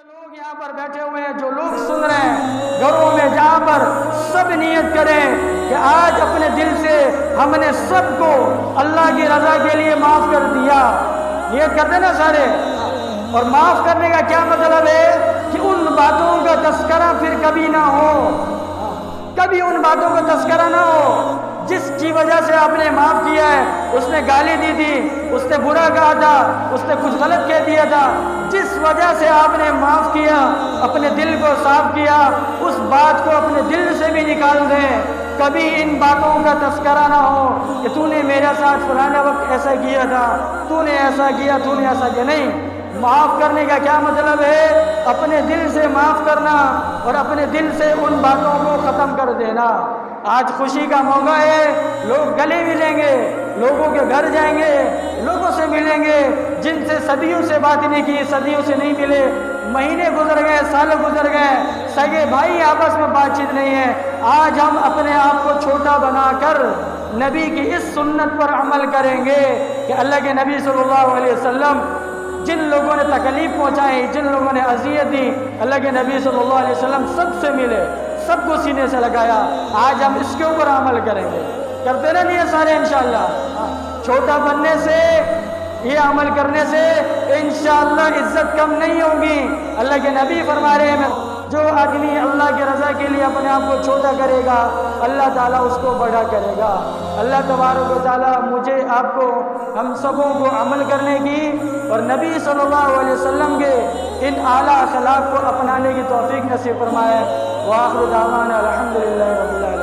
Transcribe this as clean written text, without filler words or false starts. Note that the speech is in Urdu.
لوگ یہاں پر بیٹھے ہوئے ہیں، جو لوگ سن رہے ہیں گھروں میں جہاں پر سب نیت کریں کہ آج اپنے دل سے ہم نے سب کو اللہ کی رضا کے لیے معاف کر دیا۔ نیت کرتے نا سارے؟ اور معاف کرنے کا کیا مطلب ہے کہ ان باتوں کا تذکرہ پھر کبھی نہ ہو، کبھی ان باتوں کا تذکرہ نہ ہو جس کی وجہ سے آپ نے معاف کیا ہے۔ اس نے گالی دی تھی، اس نے برا کہا تھا، اس نے کچھ غلط کہہ دیا تھا، جس وجہ سے آپ نے معاف کیا، اپنے دل کو صاف کیا، اس بات کو اپنے دل سے بھی نکال دیں۔ کبھی ان باتوں کا تذکرہ نہ ہو کہ تو نے میرے ساتھ فلانے وقت ایسا کیا تھا، تو نے ایسا کیا، تو نے ایسا کیا۔ نہیں، معاف کرنے کا کیا مطلب ہے؟ اپنے دل سے معاف کرنا اور اپنے دل سے ان باتوں کو ختم کر دینا۔ آج خوشی کا موقع ہے، لوگ گلے ملیں گے، لوگوں کے گھر جائیں گے، لوگوں سے ملیں گے جن سے صدیوں سے بات نہیں کی، صدیوں سے نہیں ملے، مہینے گزر گئے، سال گزر گئے، سگے بھائی آپس میں بات چیت نہیں ہے۔ آج ہم اپنے آپ کو چھوٹا بنا کر نبی کی اس سنت پر عمل کریں گے کہ اللہ کے نبی صلی اللہ علیہ وسلم جن لوگوں نے تکلیف پہنچائی، جن لوگوں نے اذیت دی، اللہ کے نبی صلی اللہ علیہ وسلم سب سے ملے، سب کو سینے سے لگایا۔ آج ہم اس کے اوپر عمل کریں گے، کرتے نا نہیں سارے انشاءاللہ؟ چھوٹا بننے سے، یہ عمل کرنے سے انشاءاللہ عزت کم نہیں ہوگی۔ اللہ کے نبی فرما رہے ہیں جو آدمی اللہ کی رضا کے لیے اپنے آپ کو چھوٹا کرے گا، اللہ تعالیٰ اس کو بڑا کرے گا۔ اللہ تبارک و تعالیٰ مجھے، آپ کو، ہم سبوں کو عمل کرنے کی اور نبی صلی اللہ علیہ وسلم کے ان اعلیٰ اخلاق کو اپنانے کی توفیق نصیب فرمائے۔ وآخر دعوانا الحمدللہ رب العالمین۔